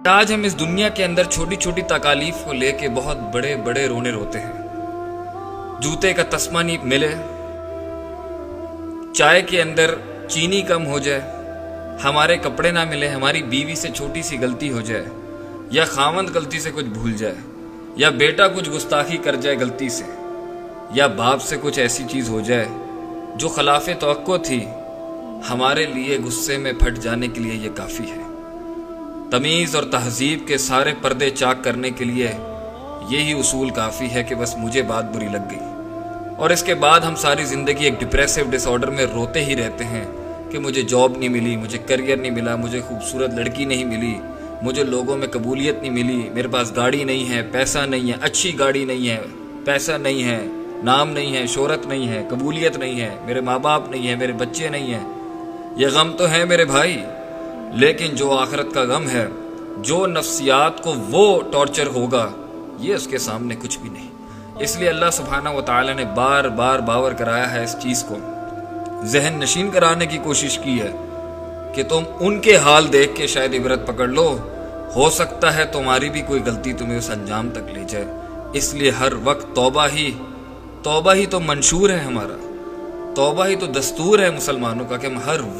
آج ہم اس دنیا کے اندر چھوٹی چھوٹی تکالیف کو لے کے بہت بڑے بڑے رونے روتے ہیں۔ جوتے کا تسمہ نہیں ملے، چائے کے اندر چینی کم ہو جائے، ہمارے کپڑے نہ ملے، ہماری بیوی سے چھوٹی سی غلطی ہو جائے، یا خاوند غلطی سے کچھ بھول جائے، یا بیٹا کچھ گستاخی کر جائے غلطی سے، یا باپ سے کچھ ایسی چیز ہو جائے جو خلاف توقع تھی، ہمارے لیے غصے میں پھٹ جانے کے لیے یہ کافی ہے۔ تمیز اور تہذیب کے سارے پردے چاک کرنے کے لیے یہی اصول کافی ہے کہ بس مجھے بات بری لگ گئی، اور اس کے بعد ہم ساری زندگی ایک ڈپریسو ڈس آرڈر میں روتے ہی رہتے ہیں کہ مجھے جاب نہیں ملی، مجھے کریئر نہیں ملا، مجھے خوبصورت لڑکی نہیں ملی، مجھے لوگوں میں قبولیت نہیں ملی، میرے پاس گاڑی نہیں ہے، پیسہ نہیں ہے، اچھی گاڑی نہیں ہے، پیسہ نہیں ہے، نام نہیں ہے، شہرت نہیں ہے، قبولیت نہیں ہے، میرے ماں باپ نہیں ہے، میرے بچے نہیں ہیں۔ یہ غم تو ہے میرے بھائی، لیکن جو آخرت کا غم ہے، جو نفسیات کو وہ ٹارچر ہوگا، یہ اس کے سامنے کچھ بھی نہیں۔ اس لیے اللہ سبحانہ و تعالی نے بار بار باور کرایا ہے، اس چیز کو ذہن نشین کرانے کی کوشش کی ہے کہ تم ان کے حال دیکھ کے شاید عبرت پکڑ لو، ہو سکتا ہے تمہاری بھی کوئی غلطی تمہیں اس انجام تک لے جائے۔ اس لیے ہر وقت توبہ ہی تو منشور ہے، ہمارا توبہ ہی تو دستور ہے مسلمانوں کا کہ ہم ہر وقت